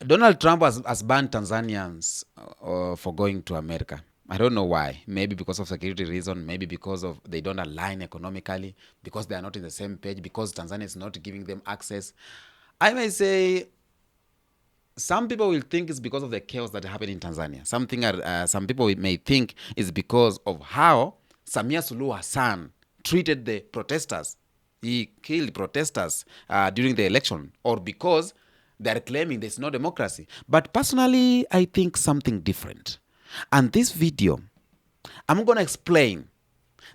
Donald Trump has banned Tanzanians for going to America. I don't know why. Maybe because of security reason. Maybe because of they don't align economically. Because they are not in the same page. Because Tanzania is not giving them access. I may say some people will think it's because of the chaos that happened in Tanzania. Some people may think it's because of how Samia Suluhu Hassan treated the protesters. He killed protesters during the election, or because they're claiming there's no democracy. But personally, I think something different. And this video, I'm going to explain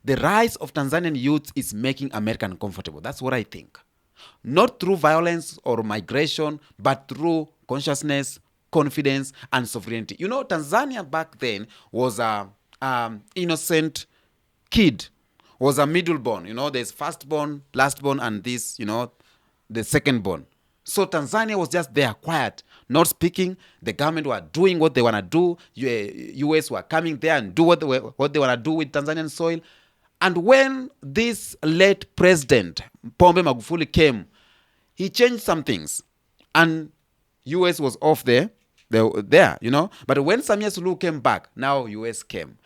the rise of Tanzanian youth is making America uncomfortable. That's what I think. Not through violence or migration, but through consciousness, confidence, and sovereignty. You know, Tanzania back then was a innocent kid, was a middle-born. You know, there's first-born, last-born, and this, you know, the second-born. So Tanzania was just there, quiet, not speaking. The government were doing what they want to do. US were coming there and do what they want to do with Tanzanian soil. And when this late president, Pombe Magufuli, came, he changed some things. And US was off there, you know. But when Samia Suluhu came back, now US came.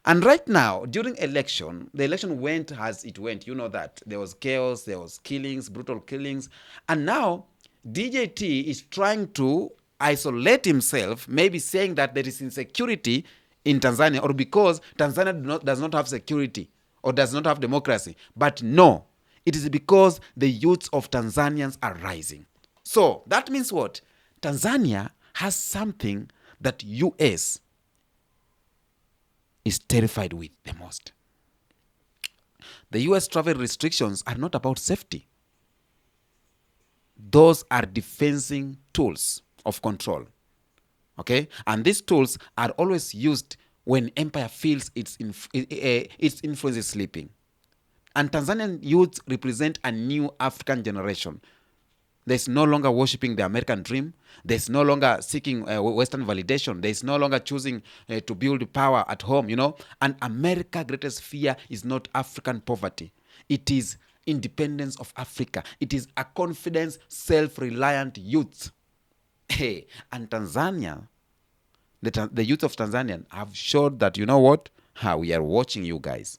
And right now, during election, the election went as it went. You know that. There was chaos, there was killings, brutal killings. And now, DJT is trying to isolate himself, maybe saying that there is insecurity in Tanzania, or because Tanzania does not have security or does not have democracy. But no, it is because the youths of Tanzanians are rising. So that means what? Tanzania has something that US is terrified with the most. The US travel restrictions are not about safety. Those are defending tools of control. Okay? And these tools are always used when empire feels its influence is sleeping. And Tanzanian youth represent a new African generation. There's no longer worshipping the American dream. There's no longer seeking Western validation. There's no longer choosing to build power at home, you know. And America's greatest fear is not African poverty. It is independence of Africa. It is a confident, self-reliant youth. Hey, and Tanzania, the youth of Tanzania have showed that, you know what? We are watching you guys.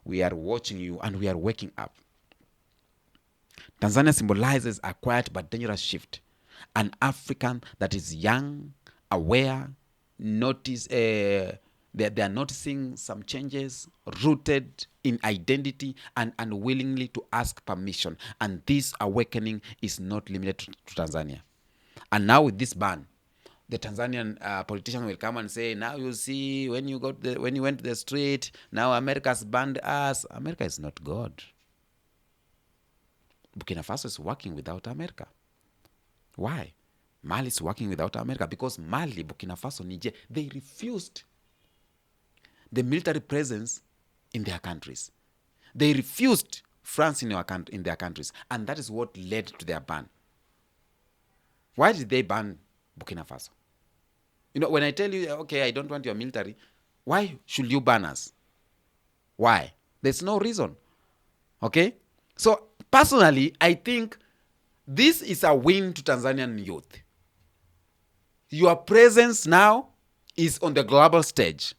We are watching you and we are waking up. Tanzania symbolizes a quiet but dangerous shift. An African that is young, aware, they are noticing some changes, rooted in identity and unwillingly to ask permission. And this awakening is not limited to Tanzania. And now with this ban, the Tanzanian politicians will come and say, now you see, when you went to the street, now America's banned us. America is not God. Burkina Faso is working without America. Why? Mali is working without America because Mali, Burkina Faso, Niger, they refused the military presence in their countries. They refused France in their countries, and that is what led to their ban. Why did they ban Burkina Faso? You know, when I tell you, okay, I don't want your military, why should you ban us? Why? There's no reason. Okay? So, personally, I think this is a win to Tanzanian youth. Your presence now is on the global stage.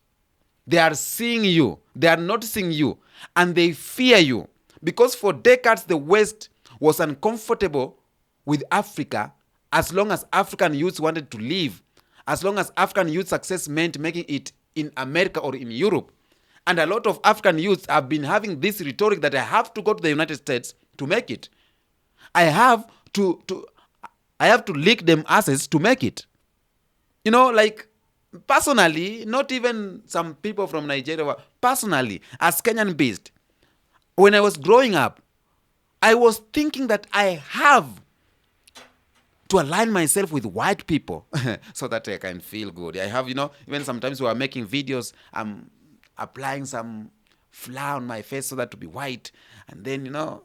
They are seeing you. They are noticing you. And they fear you. Because for decades, the West was uncomfortable with Africa as long as African youths wanted to live. As long as African youth success meant making it in America or in Europe. And a lot of African youths have been having this rhetoric that I have to go to the United States to make it. I have to lick them asses to make it. You know, like, personally, not even some people from Nigeria, personally, as Kenyan based, when I was growing up, I was thinking that I have to align myself with white people so that I can feel good. I have, you know, even sometimes we are making videos, I'm applying some flour on my face so that to be white. And then, you know,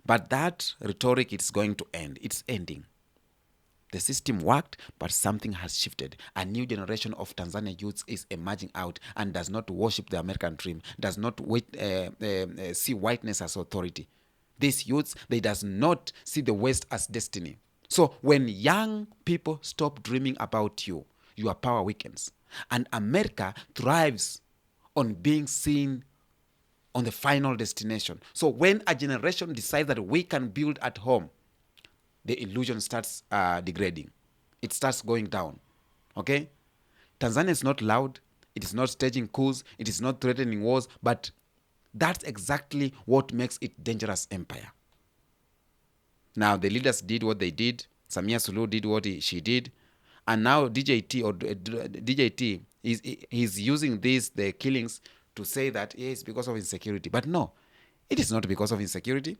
but that rhetoric is going to end. It's ending. The system worked, but something has shifted. A new generation of Tanzania youths is emerging out and does not worship the American dream, does not see whiteness as authority. These youths, they does not see the West as destiny. So when young people stop dreaming about you, your power weakens. And America thrives on being seen on the final destination. So when a generation decides that we can build at home, the illusion starts degrading. It starts going down. Okay? Tanzania is not loud. It is not staging coups. It is not threatening wars. But that's exactly what makes it dangerous empire. Now, the leaders did what they did. Samia Suluhu did what she did. And now DJT he's using the killings to say that it's because of insecurity. But no, it is not because of insecurity.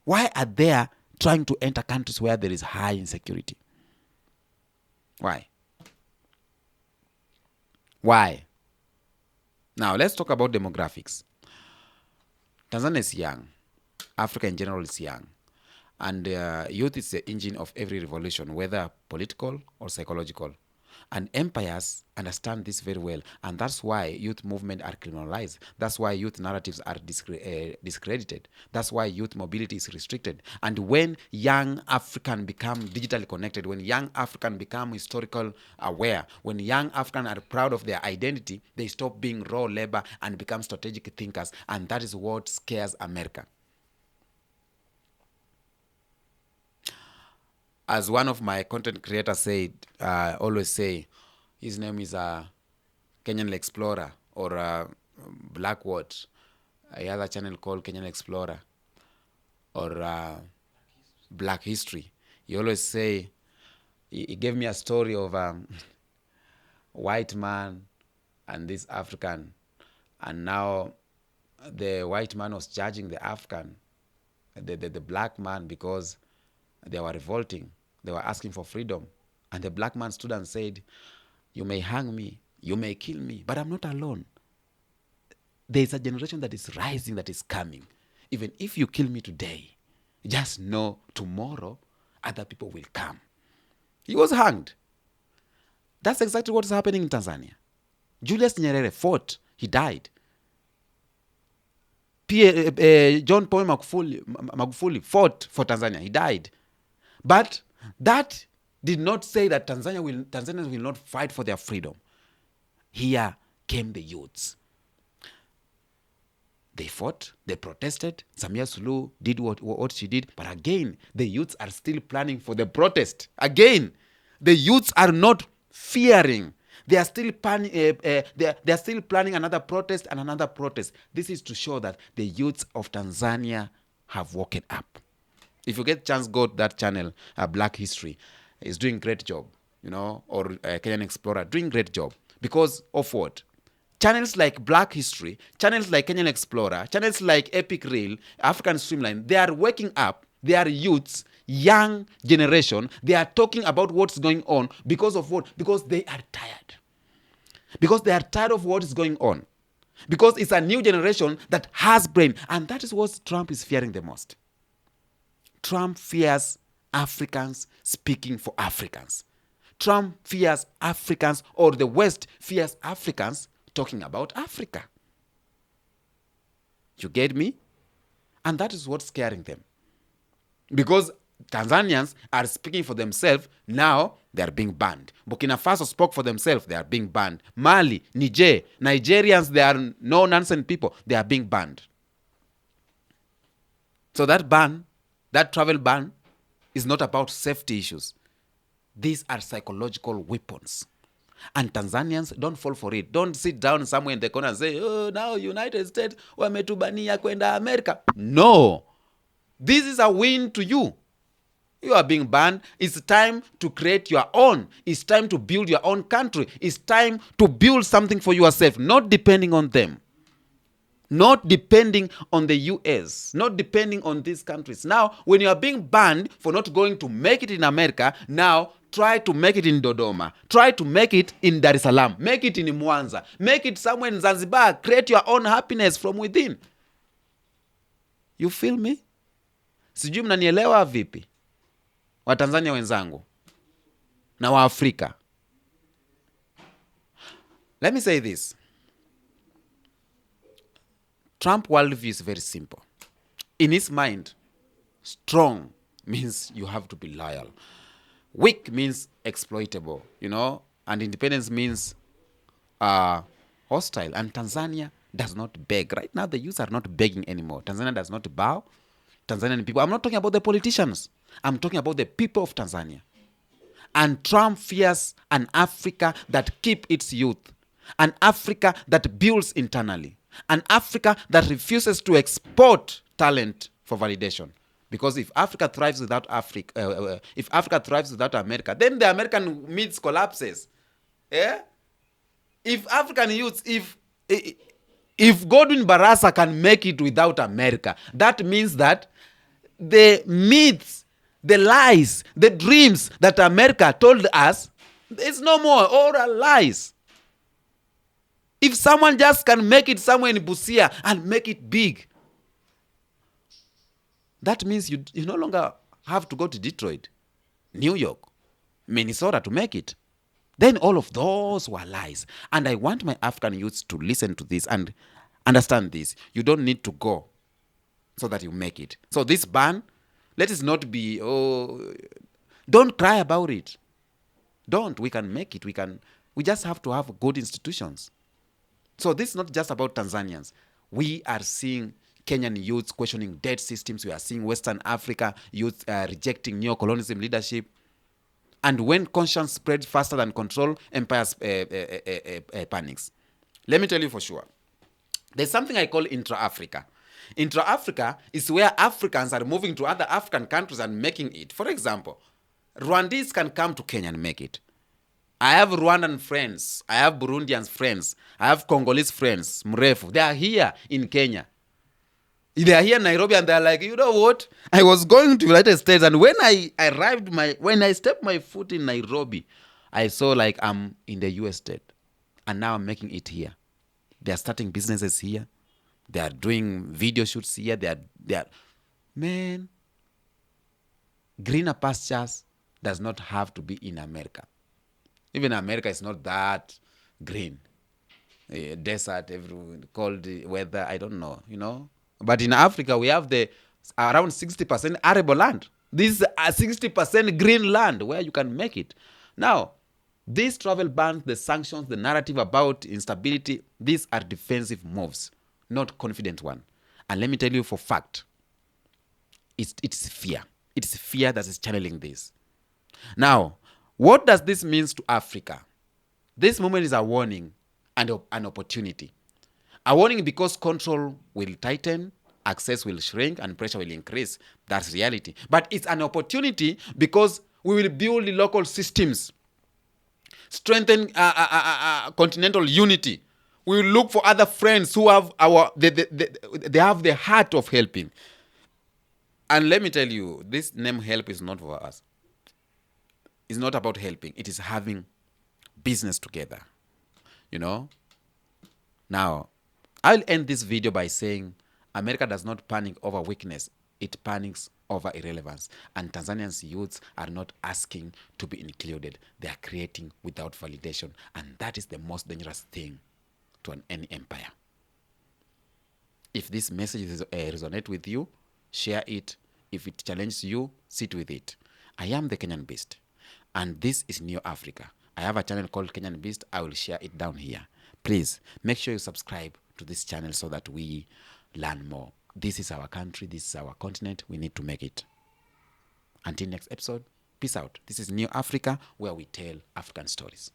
Why are they trying to enter countries where there is high insecurity? Why? Why? Now, let's talk about demographics. Tanzania is young. Africa in general is young. And youth is the engine of every revolution, whether political or psychological. And empires understand this very well. And that's why youth movements are criminalized. That's why youth narratives are discredited. That's why youth mobility is restricted. And when young Africans become digitally connected, when young Africans become historical aware, when young Africans are proud of their identity, they stop being raw labor and become strategic thinkers. And that is what scares America. As one of my content creators said, always say, his name is Kenyan Explorer or Blackwood. He has a channel called Kenyan Explorer or Black History. He always say, he gave me a story of a white man and this African. And now the white man was judging the African, the black man, because they were revolting. They were asking for freedom. And the black man stood and said, you may hang me, you may kill me, but I'm not alone. There is a generation that is rising, that is coming. Even if you kill me today, just know tomorrow other people will come. He was hanged. That's exactly what's happening in Tanzania. Julius Nyerere fought. He died. John Paul Magufuli fought for Tanzania. He died. But that did not say that Tanzanians will not fight for their freedom. Here came the youths. They fought, they protested. Samia Suluhu did what she did. But again, the youths are still planning for the protest. Again, the youths are not fearing. They are still planning another protest and another protest. This is to show that the youths of Tanzania have woken up. If you get a chance, go to that channel, Black History. It's doing great job, or Kenyan Explorer, doing great job. Because of what? Channels like Black History, channels like Kenyan Explorer, channels like Epic Reel, African Streamline, they are waking up. They are youths, young generation. They are talking about what's going on. Because of what? Because they are tired. Because they are tired of what is going on. Because it's a new generation that has brain. And that is what Trump is fearing the most. Trump fears Africans speaking for Africans. Trump fears Africans, or the West fears Africans talking about Africa. You get me? And that is what's scaring them. Because Tanzanians are speaking for themselves, now they are being banned. Burkina Faso spoke for themselves, they are being banned. Mali, Niger, Nigerians, they are no-nonsense people, they are being banned. So that travel ban is not about safety issues. These are psychological weapons. And Tanzanians, don't fall for it. Don't sit down somewhere in the corner and say, oh, now United States wametubania kwenda America. No. This is a win to you. You are being banned. It's time to create your own. It's time to build your own country. It's time to build something for yourself, not depending on them. Not depending on the US, not depending on these countries. Now, when you are being banned for not going to make it in America, now try to make it in Dodoma. Try to make it in Dar es Salaam. Make it in Mwanza. Make it somewhere in Zanzibar. Create your own happiness from within. You feel me? Sijui mnanielewa vipi? Watanzania wenzangu na Waafrika. Let me say this. Trump worldview is very simple. In his mind, strong means you have to be loyal. Weak means exploitable, and independence means hostile. And Tanzania does not beg. Right now, the youth are not begging anymore. Tanzania does not bow. Tanzanian people, I'm not talking about the politicians. I'm talking about the people of Tanzania. And Trump fears an Africa that keeps its youth, an Africa that builds internally, an Africa that refuses to export talent for validation. Because if Africa thrives without if Africa thrives without America, then the American myth collapses. Yeah? If African youths, if Godwin Barasa can make it without America, that means that the myths, the lies, the dreams that America told us, it's no more, all are lies. If someone just can make it somewhere in Busia and make it big, that means you no longer have to go to Detroit, New York, Minnesota to make it. Then all of those were lies. And I want my African youths to listen to this and understand this. You don't need to go so that you make it. So this ban, let it not be, don't cry about it. Don't. We can make it. We just have to have good institutions. So this is not just about Tanzanians. We are seeing Kenyan youths questioning dead systems. We are seeing Western Africa youth rejecting neo-colonialism leadership. And when conscience spreads faster than control, empires panics. Let me tell you for sure. There's something I call intra-Africa. Intra-Africa is where Africans are moving to other African countries and making it. For example, Rwandese can come to Kenya and make it. I have Rwandan friends. I have Burundian friends. I have Congolese friends, Mrefu. They are here in Kenya. They are here in Nairobi and they're like, you know what? I was going to the United States and when when I stepped my foot in Nairobi, I saw like I'm in the US state. And now I'm making it here. They are starting businesses here. They are doing video shoots here. They are, man, greener pastures does not have to be in America. Even America is not that green. Desert, cold weather, I don't know, But in Africa, we have the around 60% arable land. This is a 60% green land where you can make it. Now, these travel bans, the sanctions, the narrative about instability, these are defensive moves, not confident one. And let me tell you for fact, it's fear. It's fear that is channeling this. Now, what does this mean to Africa? This moment is a warning and an opportunity. A warning because control will tighten, access will shrink, and pressure will increase. That's reality. But it's an opportunity because we will build local systems, strengthen continental unity. We will look for other friends who have they have the heart of helping. And let me tell you, this name help is not for us. It's not about helping. It is having business together. Now, I'll end this video by saying America does not panic over weakness. It panics over irrelevance. And Tanzanians youths are not asking to be included. They are creating without validation. And that is the most dangerous thing to any empire. If this message resonates with you, share it. If it challenges you, sit with it. I am the Kenyan Beast. And this is New Africa. I have a channel called Kenyan Beast. I will share it down here. Please make sure you subscribe to this channel so that we learn more. This is our country. This is our continent. We need to make it. Until next episode, peace out. This is New Africa, where we tell African stories.